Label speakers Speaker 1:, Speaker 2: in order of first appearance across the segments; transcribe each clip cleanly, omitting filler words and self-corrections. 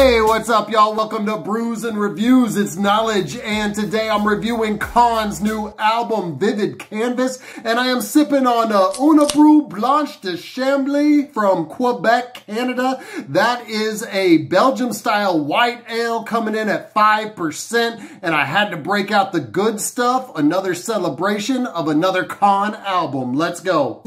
Speaker 1: Hey, what's up, y'all? Welcome to Brews and Reviews. It's Knowledge, and today I'm reviewing KAAN's new album, Vivd Canvas, and I am sipping on Unibroue Blanche de Chambly from Quebec, Canada. That is a Belgian Style White Ale coming in at 5%, and I had to break out the good stuff, another celebration of another KAAN album. Let's go.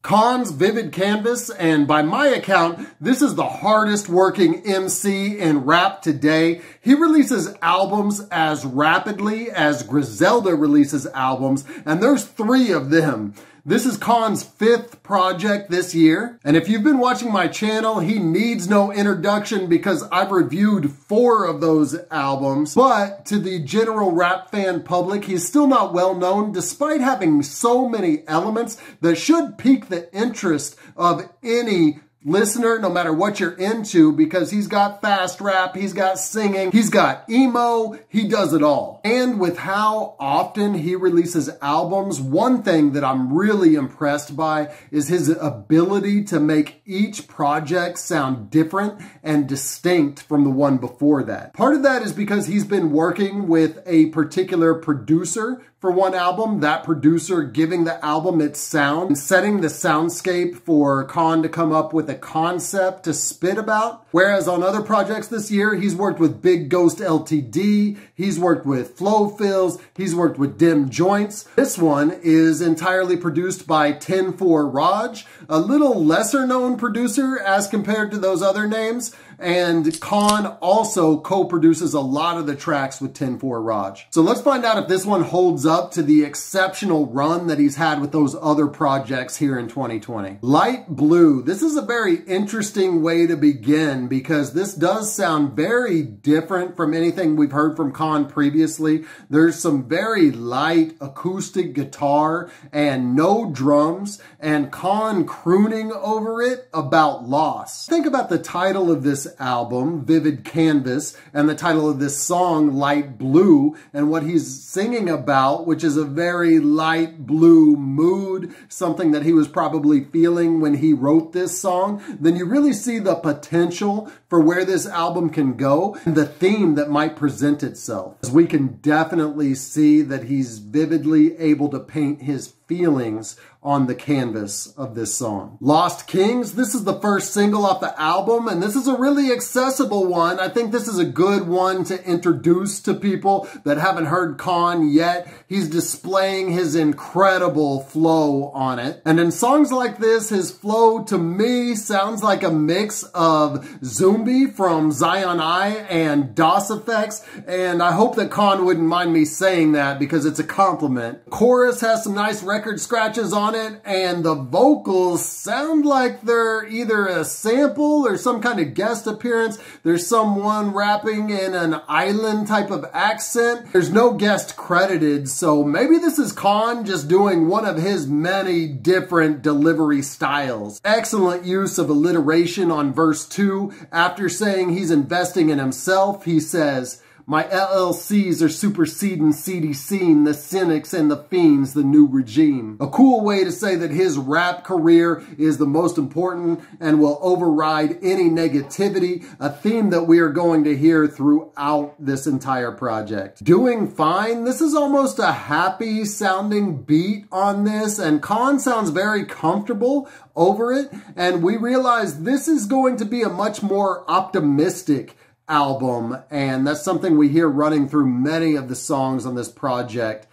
Speaker 1: KAAN's Vivd Canvas, and by my account, this is the hardest working MC in rap today. He releases albums as rapidly as Griselda releases albums, and there's 3 of them. This is KAAN's 5th project this year, and if you've been watching my channel, he needs no introduction because I've reviewed 4 of those albums. But to the general rap fan public, he's still not well known despite having so many elements that should pique the interest of any listener, no matter what you're into, because he's got fast rap, he's got singing, he's got emo, he does it all. And with how often he releases albums, one thing that I'm really impressed by is his ability to make each project sound different and distinct from the one before that. Part of that is because he's been working with a particular producer for one album, that producer giving the album its sound and setting the soundscape for KAAN to come up with a concept to spit about. Whereas on other projects this year, he's worked with Big Ghost Ltd, he's worked with FloFilz, he's worked with Dem Jointz. This one is entirely produced by 10-4 Raj, a little lesser known producer as compared to those other names. And KAAN also co-produces a lot of the tracks with 10-4 Raj. So let's find out if this one holds up to the exceptional run that he's had with those other projects here in 2020. Light Blue. This is a very interesting way to begin because this does sound very different from anything we've heard from KAAN previously. There's some very light acoustic guitar and no drums, and KAAN crooning over it about loss. Think about the title of this album, Vivd Canvas, and the title of this song, Light Blue, and what he's singing about, which is a very light blue mood, something that he was probably feeling when he wrote this song. Then you really see the potential for where this album can go and the theme that might present itself. As we can definitely see that he's vividly able to paint his feelings on the canvas of this song. Lost Kings, this is the first single off the album, and this is a really accessible one. I think this is a good one to introduce to people that haven't heard KAAN yet. He's displaying his incredible flow on it. And in songs like this, his flow to me sounds like a mix of Zumbi from Zion I and DOS Effects, and I hope that KAAN wouldn't mind me saying that because it's a compliment. Chorus has some nice record scratches on it, and the vocals sound like they're either a sample or some kind of guest appearance. There's someone rapping in an island type of accent. There's no guest credited, so maybe this is KAAN just doing one of his many different delivery styles. Excellent use of alliteration on verse 2. After saying he's investing in himself, he says, "My LLCs are superseding CDC, the cynics and the fiends, the new regime." A cool way to say that his rap career is the most important and will override any negativity, a theme that we are going to hear throughout this entire project. Doing Fine, this is almost a happy sounding beat on this, and KAAN sounds very comfortable over it, and we realize this is going to be a much more optimistic album, and that's something we hear running through many of the songs on this project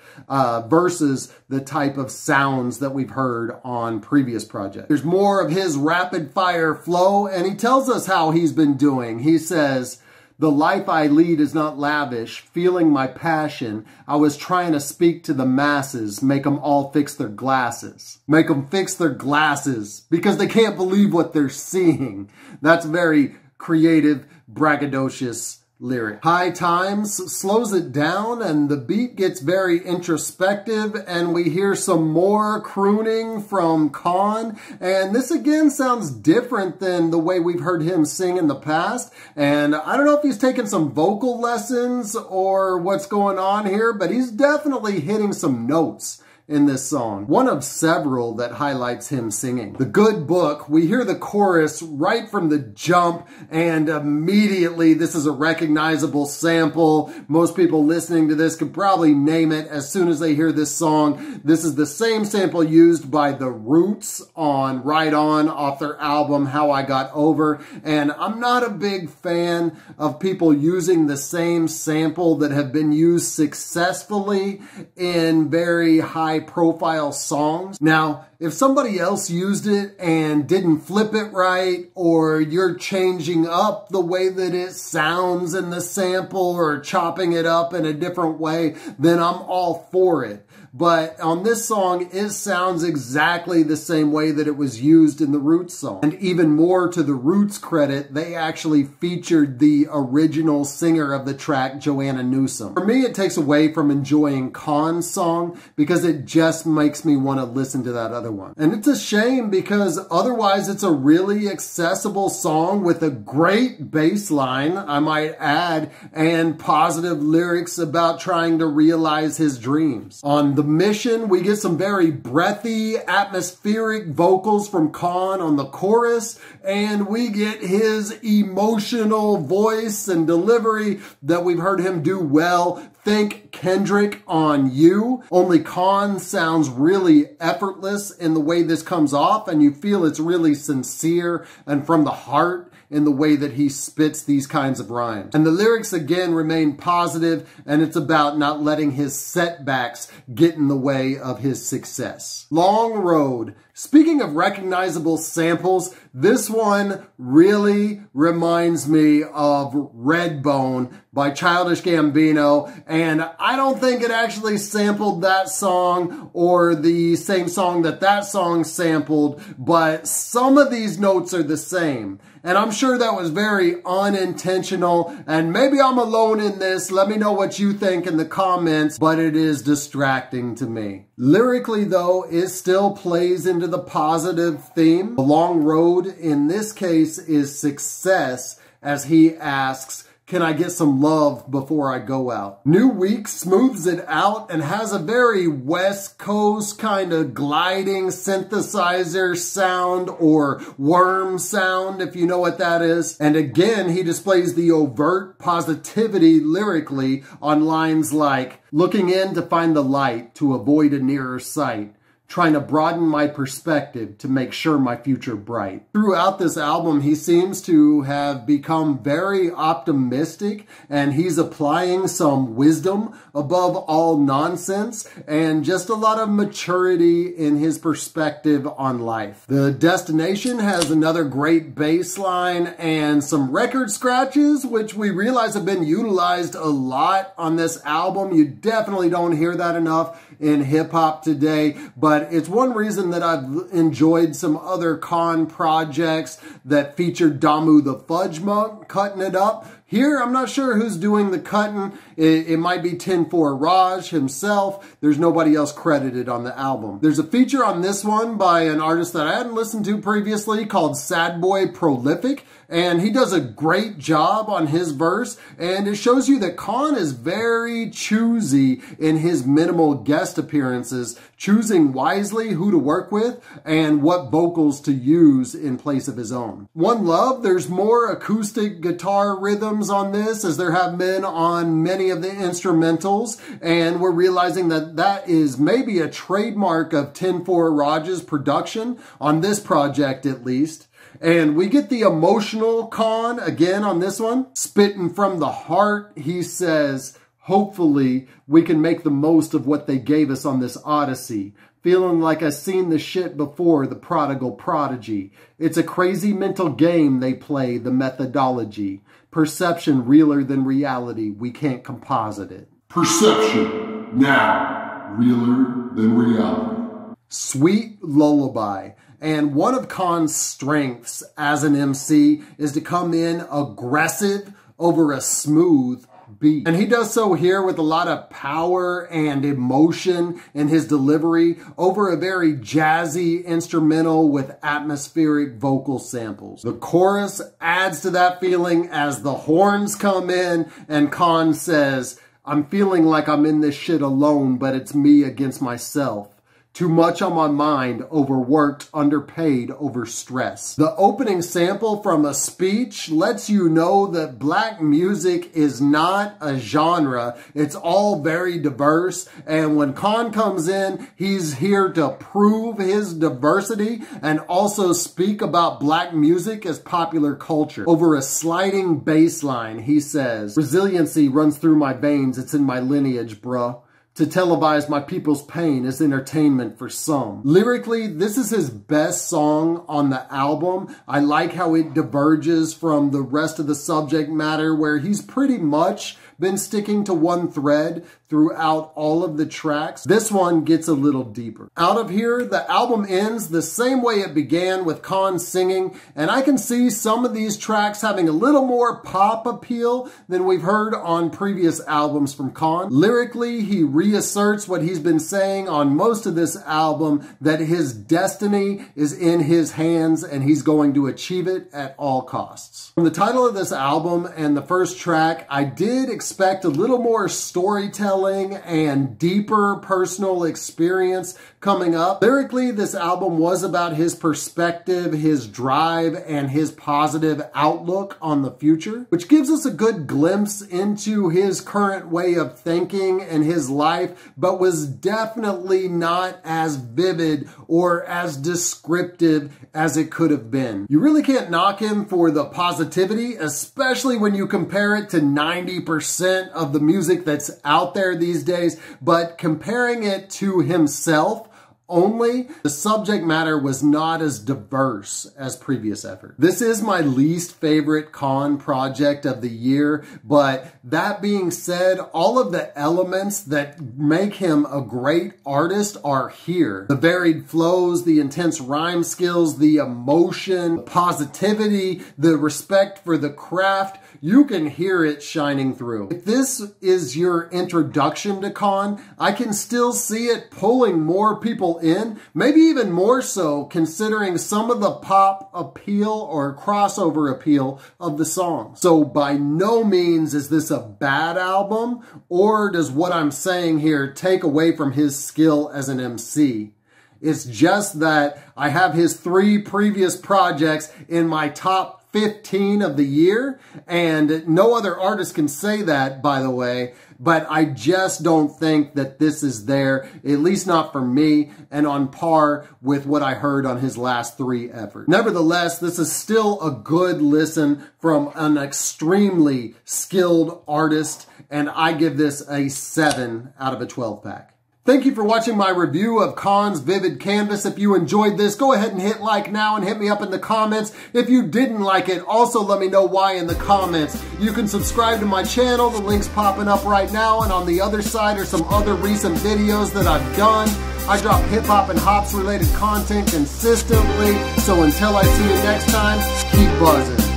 Speaker 1: versus the type of sounds that we've heard on previous projects. There's more of his rapid fire flow, and he tells us how he's been doing. He says, "The life I lead is not lavish, feeling my passion. I was trying to speak to the masses, make them all fix their glasses." Make them fix their glasses because they can't believe what they're seeing. That's very creative, braggadocious lyric. High Times slows it down and the beat gets very introspective, and we hear some more crooning from KAAN, and this again sounds different than the way we've heard him sing in the past, and I don't know if he's taken some vocal lessons or what's going on here, but he's definitely hitting some notes in this song. One of several that highlights him singing. The Good Book, we hear the chorus right from the jump, and immediately this is a recognizable sample. Most people listening to this could probably name it as soon as they hear this song. This is the same sample used by The Roots on Right On off their album How I Got Over, and I'm not a big fan of people using the same sample that have been used successfully in very high profile songs. Now, if somebody else used it and didn't flip it right, or you're changing up the way that it sounds in the sample or chopping it up in a different way, then I'm all for it. But on this song, it sounds exactly the same way that it was used in the Roots song. And even more to the Roots credit, they actually featured the original singer of the track, Joanna Newsom. For me, it takes away from enjoying KAAN's song because it just makes me want to listen to that other one. And it's a shame because otherwise it's a really accessible song with a great bass line, I might add, and positive lyrics about trying to realize his dreams. On The Mission, we get some very breathy, atmospheric vocals from KAAN on the chorus, and we get his emotional voice and delivery that we've heard him do well. Think Kendrick on You. Only KAAN sounds really effortless in the way this comes off, and you feel it's really sincere and from the heart in the way that he spits these kinds of rhymes. And the lyrics again remain positive, and it's about not letting his setbacks get in the way of his success. Long Road. Speaking of recognizable samples, this one really reminds me of Redbone by Childish Gambino, and I don't think it actually sampled that song or the same song that that song sampled, but some of these notes are the same. And I'm sure that was very unintentional, and maybe I'm alone in this. Let me know what you think in the comments, but it is distracting to me. Lyrically though, it still plays into the positive theme. The Long Road in this case is success, as he asks, can I get some love before I go out? New Week smooths it out and has a very West Coast kind of gliding synthesizer sound, or worm sound, if you know what that is. And again, he displays the overt positivity lyrically on lines like, looking in to find the light, to avoid a nearer sight. Trying to broaden my perspective to make sure my future bright. Throughout this album, he seems to have become very optimistic, and he's applying some wisdom above all nonsense and just a lot of maturity in his perspective on life. The Destination has another great bass line and some record scratches, which we realize have been utilized a lot on this album. You definitely don't hear that enough in hip-hop today, but it's one reason that I've enjoyed some other KAAN projects that featured Damu the Fudgemunk cutting it up. Here, I'm not sure who's doing the cutting. It might be 10-4 Raj himself. There's nobody else credited on the album. There's a feature on this one by an artist that I hadn't listened to previously called Sad Boy Prolific, and he does a great job on his verse, and it shows you that KAAN is very choosy in his minimal guest appearances, choosing wisely who to work with and what vocals to use in place of his own. One Love, there's more acoustic guitar rhythms on this, as there have been on many of the instrumentals, and we're realizing that that is maybe a trademark of 10-4 Raj's production, on this project at least. And we get the emotional KAAN again on this one. Spitting from the heart, he says, hopefully we can make the most of what they gave us on this odyssey. Feeling like I've seen the shit before, the prodigal prodigy. It's a crazy mental game they play, the methodology. Perception realer than reality, we can't composite it.
Speaker 2: Perception, now, realer than reality.
Speaker 1: Sweet Lullaby. And one of KAAN's strengths as an MC is to come in aggressive over a smooth beat. And he does so here with a lot of power and emotion in his delivery over a very jazzy instrumental with atmospheric vocal samples. The chorus adds to that feeling as the horns come in and KAAN says, I'm feeling like I'm in this shit alone, but it's me against myself. Too much on my mind, overworked, underpaid, overstressed. The opening sample from a speech lets you know that black music is not a genre. It's all very diverse, and when KAAN comes in, he's here to prove his diversity and also speak about black music as popular culture. Over a sliding bass line, he says, "Resiliency runs through my veins, it's in my lineage, bruh. To televise my people's pain is entertainment for some." Lyrically, this is his best song on the album. I like how it diverges from the rest of the subject matter, where he's pretty much been sticking to one thread throughout all of the tracks. This one gets a little deeper. Out of here, the album ends the same way it began, with KAAN singing, and I can see some of these tracks having a little more pop appeal than we've heard on previous albums from KAAN. Lyrically, he reasserts what he's been saying on most of this album, that his destiny is in his hands and he's going to achieve it at all costs. From the title of this album and the first track, I did expect a little more storytelling and deeper personal experience coming up. Lyrically, this album was about his perspective, his drive, and his positive outlook on the future, which gives us a good glimpse into his current way of thinking and his life, but was definitely not as vivid or as descriptive as it could have been. You really can't knock him for the positivity, especially when you compare it to 90% of the music that's out there these days, but comparing it to himself only, the subject matter was not as diverse as previous effort. This is my least favorite KAAN project of the year, but that being said, all of the elements that make him a great artist are here. The varied flows, the intense rhyme skills, the emotion, the positivity, the respect for the craft, you can hear it shining through. If this is your introduction to KAAN, I can still see it pulling more people in, maybe even more so considering some of the pop appeal or crossover appeal of the song. So by no means is this a bad album, or does what I'm saying here take away from his skill as an MC. It's just that I have his 3 previous projects in my top 15 of the year, and no other artist can say that, by the way, but I just don't think that this is there, at least not for me, and on par with what I heard on his last 3 efforts. Nevertheless, this is still a good listen from an extremely skilled artist, and I give this a 7 out of a 12-pack. Thank you for watching my review of KAAN's Vivd Canvas. If you enjoyed this, go ahead and hit like now and hit me up in the comments. If you didn't like it, also let me know why in the comments. You can subscribe to my channel. The link's popping up right now, and on the other side are some other recent videos that I've done. I drop hip-hop and hops related content consistently, so until I see you next time, keep buzzing.